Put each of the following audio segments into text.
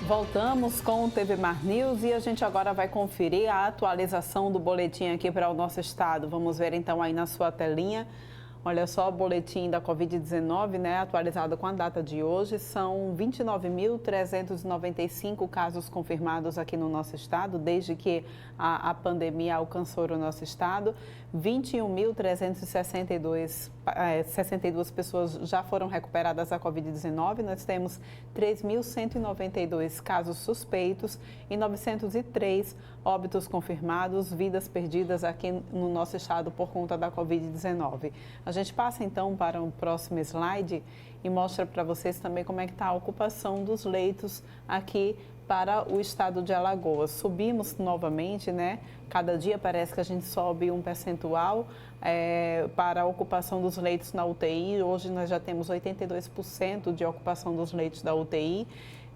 Voltamos com o TV Mar News e a gente agora vai conferir a atualização do boletim aqui para o nosso estado. Vamos ver então aí na sua telinha. Olha só, o boletim da Covid-19, né, atualizado com a data de hoje, são 29.395 casos confirmados aqui no nosso estado, desde que a pandemia alcançou o nosso estado. 21.362 pessoas já foram recuperadas da Covid-19. Nós temos 3.192 casos suspeitos e 903 óbitos confirmados, vidas perdidas aqui no nosso estado por conta da Covid-19. A gente passa então para o próximo slide e mostra para vocês também como é que está a ocupação dos leitos aqui para o estado de Alagoas. Subimos novamente, né? Cada dia parece que a gente sobe um percentual para a ocupação dos leitos na UTI. Hoje nós já temos 82% de ocupação dos leitos da UTI,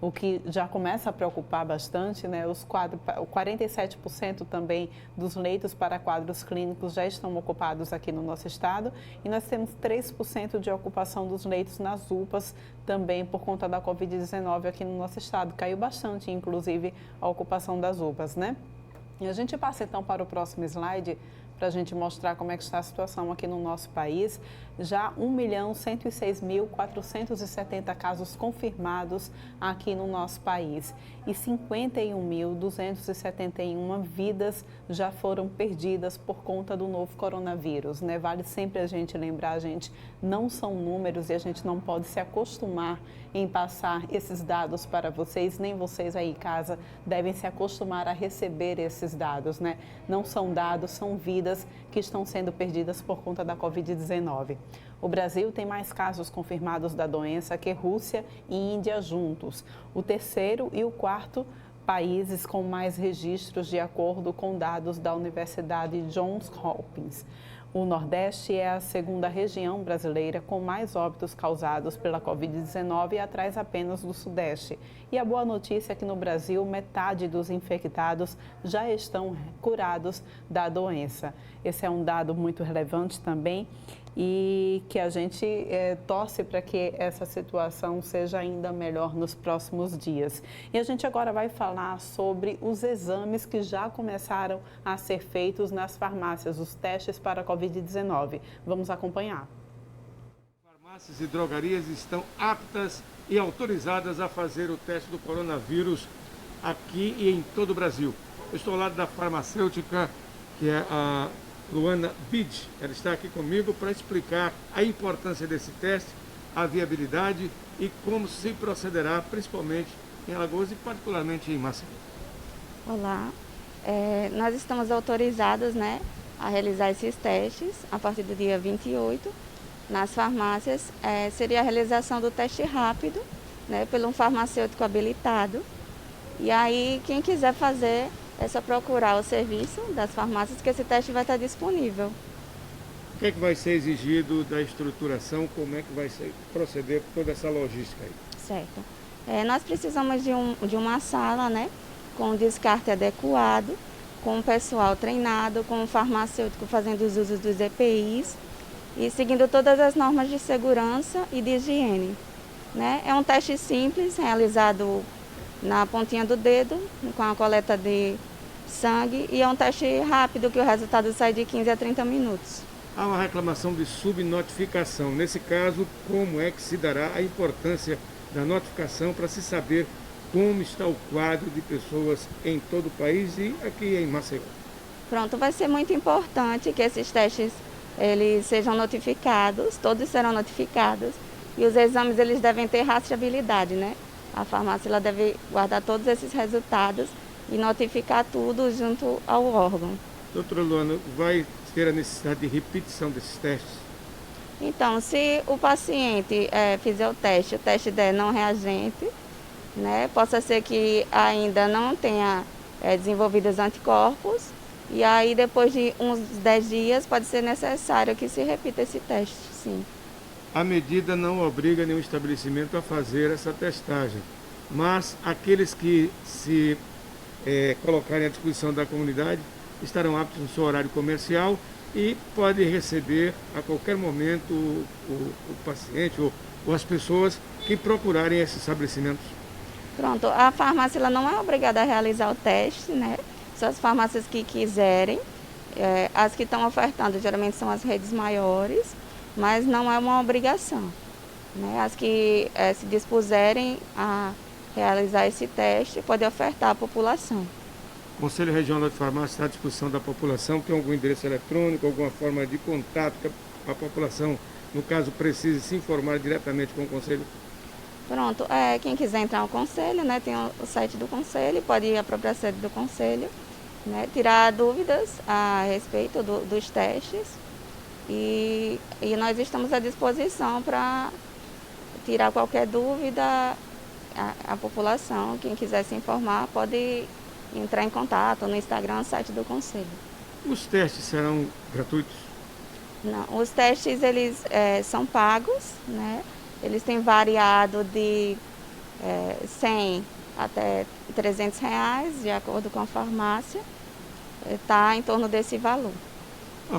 o que já começa a preocupar bastante, né? Os 47% também dos leitos para quadros clínicos já estão ocupados aqui no nosso estado e nós temos 3% de ocupação dos leitos nas UPAs também por conta da Covid-19 aqui no nosso estado. Caiu bastante, inclusive, a ocupação das UPAs, né? E a gente passa então para o próximo slide para a gente mostrar como é que está a situação aqui no nosso país. Já 1.106.470 casos confirmados aqui no nosso país e 51.271 vidas já foram perdidas por conta do novo coronavírus, né? Vale sempre a gente lembrar, gente, não são números e a gente não pode se acostumar em passar esses dados para vocês, nem vocês aí em casa devem se acostumar a receber esses dados, né? Não são dados, são vidas que estão sendo perdidas por conta da Covid-19. O Brasil tem mais casos confirmados da doença que Rússia e Índia juntos. O terceiro e o quarto países com mais registros de acordo com dados da Universidade Johns Hopkins. O Nordeste é a segunda região brasileira com mais óbitos causados pela Covid-19, atrás apenas do Sudeste. E a boa notícia é que no Brasil, metade dos infectados já estão curados da doença. Esse é um dado muito relevante também e que a gente torce para que essa situação seja ainda melhor nos próximos dias. E a gente agora vai falar sobre os exames que já começaram a ser feitos nas farmácias, os testes para a Covid-19. Vamos acompanhar. Farmácias e drogarias estão aptas e autorizadas a fazer o teste do coronavírus aqui e em todo o Brasil. Eu estou ao lado da farmacêutica, que é a Luana Bid. Ela está aqui comigo para explicar a importância desse teste, a viabilidade e como se procederá, principalmente em Alagoas e particularmente em Maceió. Olá, nós estamos autorizados, né, a realizar esses testes a partir do dia 28 nas farmácias. Seria a realização do teste rápido, né, por um farmacêutico habilitado. E aí, quem quiser fazer, é só procurar o serviço das farmácias que esse teste vai estar disponível. O que é que vai ser exigido da estruturação? Como é que vai proceder toda essa logística aí? Certo. Nós precisamos de uma sala, né, com descarte adequado, com o pessoal treinado, com o farmacêutico fazendo os usos dos EPIs e seguindo todas as normas de segurança e de higiene, né? É um teste simples, realizado na pontinha do dedo, com a coleta de sangue, e é um teste rápido que o resultado sai de 15 a 30 minutos. Há uma reclamação de subnotificação. Nesse caso, como é que se dará a importância da notificação para se saber como está o quadro de pessoas em todo o país e aqui em Maceió? Pronto, vai ser muito importante que esses testes eles sejam notificados, todos serão notificados, e os exames eles devem ter rastreabilidade, né? A farmácia ela deve guardar todos esses resultados e notificar tudo junto ao órgão. Doutora Luana, vai ter a necessidade de repetição desses testes? Então, se o paciente fizer o teste der não reagente, né, possa ser que ainda não tenha desenvolvido os anticorpos, e aí depois de uns 10 dias pode ser necessário que se repita esse teste, sim. A medida não obriga nenhum estabelecimento a fazer essa testagem, mas aqueles que se colocarem à disposição da comunidade estarão aptos no seu horário comercial e podem receber a qualquer momento o paciente ou as pessoas que procurarem esses estabelecimentos. Pronto, a farmácia ela não é obrigada a realizar o teste, né? Só as farmácias que quiserem. As que estão ofertando geralmente são as redes maiores, mas não é uma obrigação, né? As que se dispuserem a realizar esse teste podem ofertar à população. O Conselho Regional de Farmácia está à disposição da população. Tem algum endereço eletrônico, alguma forma de contato que a população, no caso, precise se informar diretamente com o Conselho? Pronto, quem quiser entrar no Conselho, né, tem o site do Conselho, pode ir à própria sede do Conselho, né, tirar dúvidas a respeito dos testes e nós estamos à disposição para tirar qualquer dúvida à população. Quem quiser se informar pode entrar em contato no Instagram, no site do Conselho. Os testes serão gratuitos? Não, os testes eles são pagos, né? Eles têm variado de 100 até R$300, de acordo com a farmácia. Está em torno desse valor.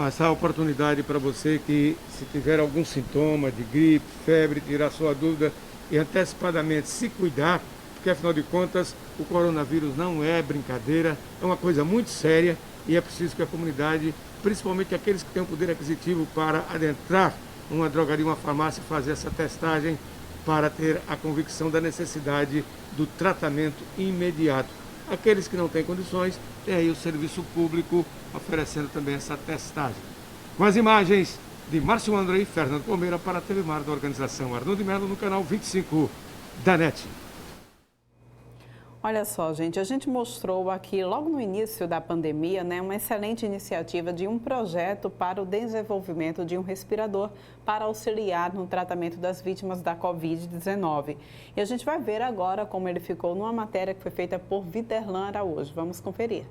Essa oportunidade para você que, se tiver algum sintoma de gripe, febre, tirar sua dúvida e antecipadamente se cuidar, porque afinal de contas o coronavírus não é brincadeira, é uma coisa muito séria e é preciso que a comunidade, principalmente aqueles que têm um poder aquisitivo para adentrar uma drogaria, uma farmácia, fazer essa testagem para ter a convicção da necessidade do tratamento imediato. Aqueles que não têm condições, tem aí o serviço público oferecendo também essa testagem. Com as imagens de Márcio André e Fernando Palmeira para a TV Mar da organização Arnoldo Melo no canal 25 da NET. Olha só, gente, a gente mostrou aqui logo no início da pandemia, né, uma excelente iniciativa de um projeto para o desenvolvimento de um respirador para auxiliar no tratamento das vítimas da Covid-19. E a gente vai ver agora como ele ficou numa matéria que foi feita por Viderlan Araújo. Vamos conferir.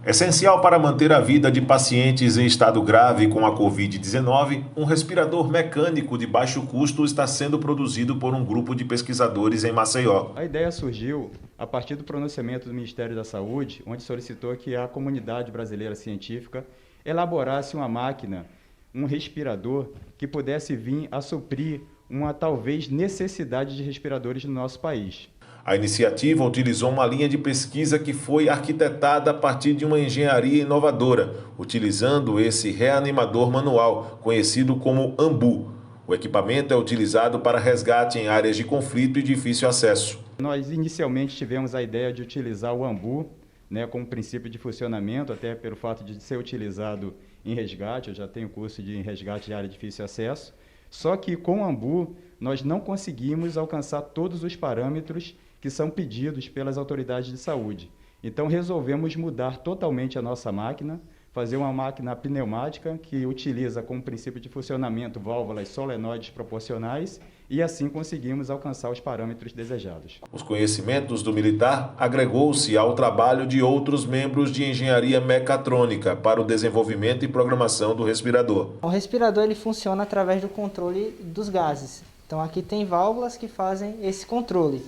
Essencial para manter a vida de pacientes em estado grave com a Covid-19, um respirador mecânico de baixo custo está sendo produzido por um grupo de pesquisadores em Maceió. A ideia surgiu a partir do pronunciamento do Ministério da Saúde, onde solicitou que a comunidade brasileira científica elaborasse uma máquina, um respirador, que pudesse vir a suprir uma talvez necessidade de respiradores no nosso país. A iniciativa utilizou uma linha de pesquisa que foi arquitetada a partir de uma engenharia inovadora, utilizando esse reanimador manual, conhecido como AMBU. O equipamento é utilizado para resgate em áreas de conflito e difícil acesso. Nós inicialmente tivemos a ideia de utilizar o AMBU, né, como princípio de funcionamento, até pelo fato de ser utilizado em resgate. Eu já tenho curso de resgate de área de difícil acesso. Só que com o AMBU nós não conseguimos alcançar todos os parâmetros que são pedidos pelas autoridades de saúde. Então resolvemos mudar totalmente a nossa máquina, fazer uma máquina pneumática que utiliza como princípio de funcionamento válvulas solenoides proporcionais e assim conseguimos alcançar os parâmetros desejados. Os conhecimentos do militar agregou-se ao trabalho de outros membros de engenharia mecatrônica para o desenvolvimento e programação do respirador. O respirador ele funciona através do controle dos gases. Então aqui tem válvulas que fazem esse controle.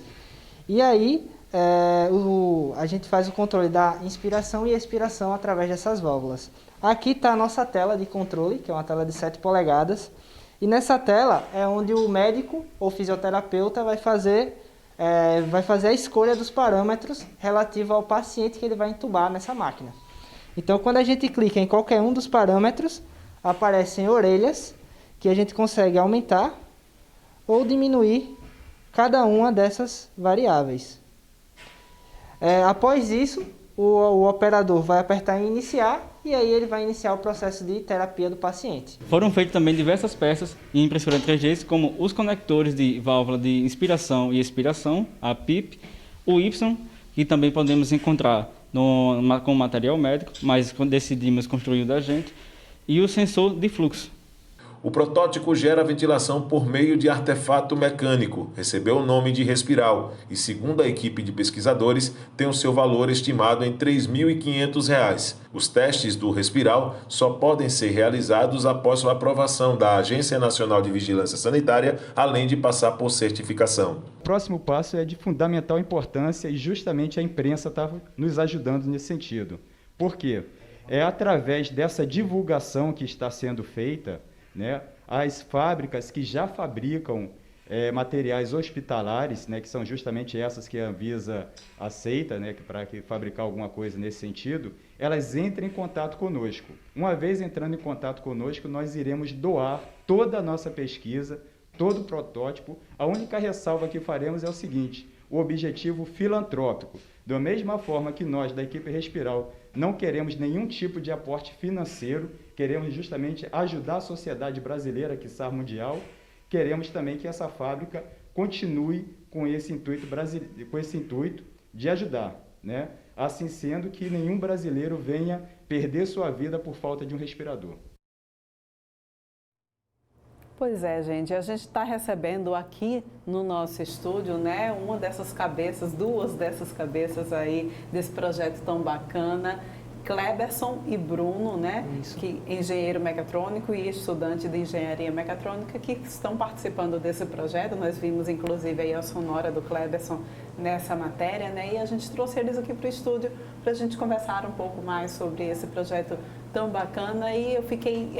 E aí, a gente faz o controle da inspiração e expiração através dessas válvulas. Aqui está a nossa tela de controle, que é uma tela de 7 polegadas. E nessa tela é onde o médico ou fisioterapeuta vai fazer a escolha dos parâmetros relativo ao paciente que ele vai entubar nessa máquina. Então, quando a gente clica em qualquer um dos parâmetros, aparecem orelhas que a gente consegue aumentar ou diminuir cada uma dessas variáveis. Após isso, o operador vai apertar em iniciar e aí ele vai iniciar o processo de terapia do paciente. Foram feitas também diversas peças em impressora 3D, como os conectores de válvula de inspiração e expiração, a PIP, o Y, que também podemos encontrar com material médico, mas decidimos construir o da gente, e o sensor de fluxo. O protótipo gera ventilação por meio de artefato mecânico, recebeu o nome de Respiral e, segundo a equipe de pesquisadores, tem o seu valor estimado em R$ 3.500. Os testes do Respiral só podem ser realizados após a aprovação da Agência Nacional de Vigilância Sanitária, além de passar por certificação. O próximo passo é de fundamental importância e justamente a imprensa está nos ajudando nesse sentido. Por quê? É através dessa divulgação que está sendo feita, né, as fábricas que já fabricam materiais hospitalares, né, que são justamente essas que a Anvisa aceita, né, para fabricar alguma coisa nesse sentido, elas entrem em contato conosco. Uma vez entrando em contato conosco, nós iremos doar toda a nossa pesquisa, todo o protótipo. A única ressalva que faremos é o seguinte: o objetivo filantrópico. Da mesma forma que nós, da equipe Respiral, não queremos nenhum tipo de aporte financeiro, queremos justamente ajudar a sociedade brasileira, quiçá mundial, queremos também que essa fábrica continue com esse intuito de ajudar, né? Assim sendo, que nenhum brasileiro venha perder sua vida por falta de um respirador. Pois é, gente, a gente está recebendo aqui no nosso estúdio, né, uma dessas cabeças, duas dessas cabeças aí desse projeto tão bacana, Cleberson e Bruno, né, que engenheiro mecatrônico e estudante de engenharia mecatrônica, que estão participando desse projeto. Nós vimos inclusive aí a sonora do Cleberson nessa matéria, né, e a gente trouxe eles aqui para o estúdio para a gente conversar um pouco mais sobre esse projeto tão bacana. E eu fiquei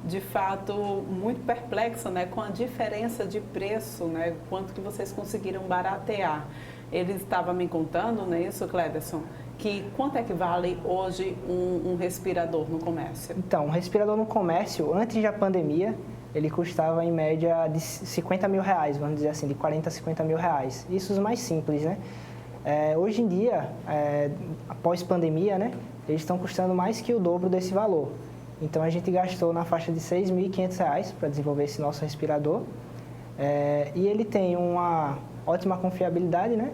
de fato muito perplexa, né, com a diferença de preço, né, quanto que vocês conseguiram baratear. Ele estava me contando, não é isso, Cleberson, que quanto é que vale hoje um respirador no comércio? Então, um respirador no comércio, antes da pandemia, ele custava em média de 50 mil reais, vamos dizer assim, de 40 a 50 mil reais. Isso os mais simples, né? Hoje em dia, após pandemia, né, eles estão custando mais que o dobro desse valor. Então, a gente gastou na faixa de R$ 6.500 para desenvolver esse nosso respirador. E ele tem uma ótima confiabilidade, né?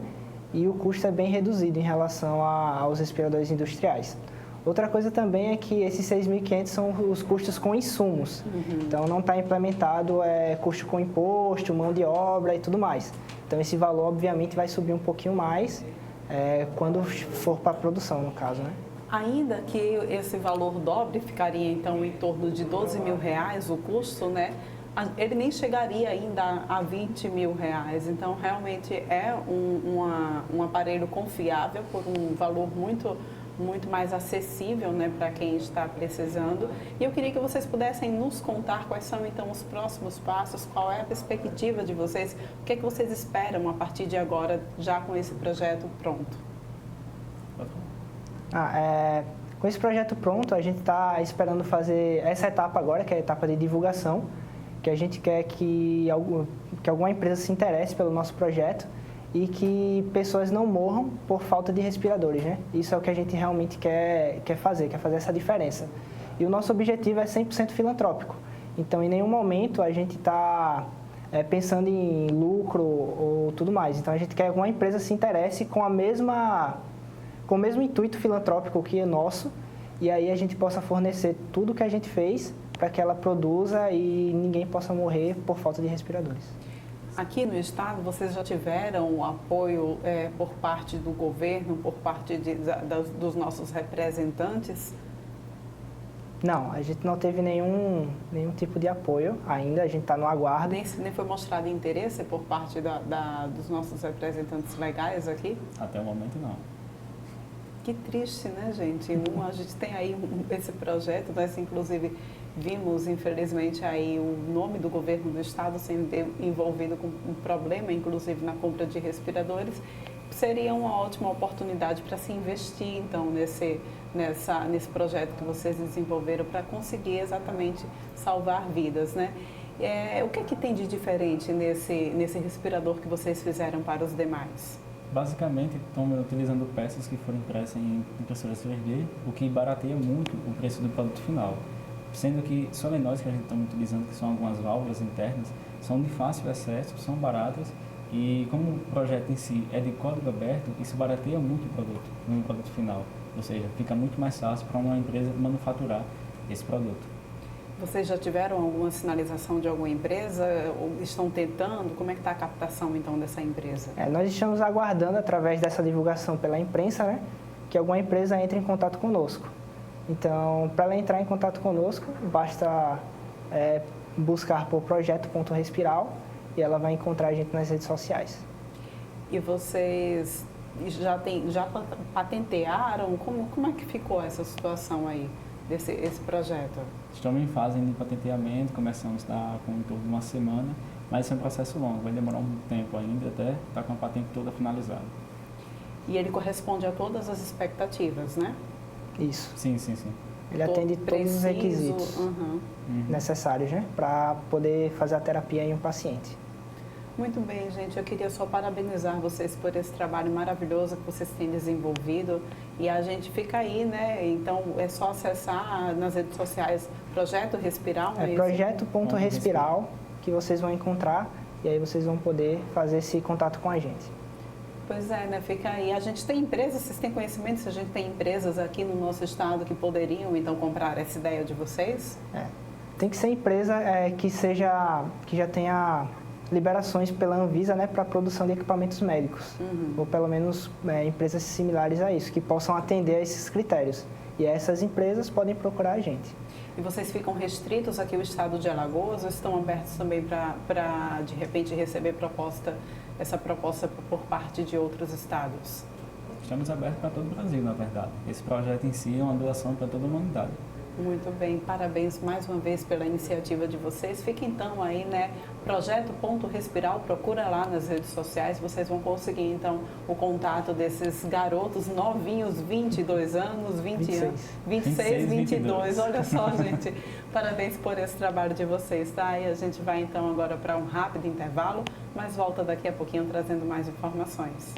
E o custo é bem reduzido em relação aos respiradores industriais. Outra coisa também é que esses 6.500 são os custos com insumos. Então, não está implementado custo com imposto, mão de obra e tudo mais. Então, esse valor, obviamente, vai subir um pouquinho mais quando for para a produção, no caso, né? Ainda que esse valor dobre, ficaria, então, em torno de 12 mil reais o custo, né? Ele nem chegaria ainda a 20 mil reais. Então, realmente é um aparelho confiável por um valor muito mais acessível, né, para quem está precisando. E eu queria que vocês pudessem nos contar quais são, então, os próximos passos, qual é a perspectiva de vocês, o que é que vocês esperam a partir de agora, já com esse projeto pronto. Com esse projeto pronto, a gente está esperando fazer essa etapa agora, que é a etapa de divulgação, que a gente quer que alguma empresa se interesse pelo nosso projeto e que pessoas não morram por falta de respiradores, né? Isso é o que a gente realmente quer fazer essa diferença. E o nosso objetivo é 100% filantrópico. Então, em nenhum momento a gente está pensando em lucro ou tudo mais. Então, a gente quer que alguma empresa se interesse com o mesmo intuito filantrópico que é nosso, e aí a gente possa fornecer tudo que a gente fez para que ela produza e ninguém possa morrer por falta de respiradores. Aqui no estado, vocês já tiveram apoio por parte do governo, por parte dos nossos representantes? Não, a gente não teve nenhum tipo de apoio ainda, a gente está no aguardo. Nem foi mostrado interesse por parte dos nossos representantes legais aqui? Até o momento, não. Que triste, né, gente? A gente tem aí esse projeto, nós inclusive vimos, infelizmente, aí o nome do governo do estado sendo envolvido com um problema, inclusive na compra de respiradores. Seria uma ótima oportunidade para se investir, então, nesse projeto que vocês desenvolveram para conseguir exatamente salvar vidas, né? O que é que tem de diferente nesse respirador que vocês fizeram para os demais? Basicamente, estamos utilizando peças que foram impressas em impressoras 3D, o que barateia muito o preço do produto final. Sendo que solenóides que a gente está utilizando, que são algumas válvulas internas, são de fácil acesso, são baratas, e como o projeto em si é de código aberto, isso barateia muito o produto, no produto final. Ou seja, fica muito mais fácil para uma empresa manufaturar esse produto. Vocês já tiveram alguma sinalização de alguma empresa? Ou estão tentando? Como é que está a captação, então, dessa empresa? Nós estamos aguardando, através dessa divulgação pela imprensa, né, que alguma empresa entre em contato conosco. Então, para ela entrar em contato conosco, basta buscar por projeto.respiral e ela vai encontrar a gente nas redes sociais. E vocês já patentearam? Como é que ficou essa situação aí, esse projeto? Estamos em fase de patenteamento, começamos com em torno de uma semana Mas isso é um processo longo, vai demorar um tempo ainda até estar com a patente toda finalizada. E ele corresponde a todas as expectativas, né? Isso. Sim, sim, sim. Ele atende todos os requisitos necessários, né, para poder fazer a terapia em um paciente. Muito bem, gente. Eu queria só parabenizar vocês por esse trabalho maravilhoso que vocês têm desenvolvido. E a gente fica aí, né? Então, é só acessar nas redes sociais Projeto Respiral, não é isso? Projeto.respiral que vocês vão encontrar e aí vocês vão poder fazer esse contato com a gente. Pois é, né? Fica aí. A gente tem empresas, vocês têm conhecimento se a gente tem empresas aqui no nosso estado que poderiam, então, comprar essa ideia de vocês? Tem que ser empresa que já tenha liberações pela Anvisa, né, para a produção de equipamentos médicos. Ou pelo menos empresas similares a isso, que possam atender a esses critérios. E essas empresas podem procurar a gente. E vocês ficam restritos aqui ao estado de Alagoas ou estão abertos também para de repente, receber essa proposta por parte de outros estados? Estamos abertos para todo o Brasil, na verdade. Esse projeto em si é uma doação para toda a humanidade. Muito bem, parabéns mais uma vez pela iniciativa de vocês. Fica então aí, né, Projeto.Respiral, procura lá nas redes sociais, vocês vão conseguir então o contato desses garotos novinhos, 22 anos, 26, anos, 26, 22, olha só, gente, parabéns por esse trabalho de vocês, tá? E a gente vai então agora para um rápido intervalo, mas volta daqui a pouquinho trazendo mais informações.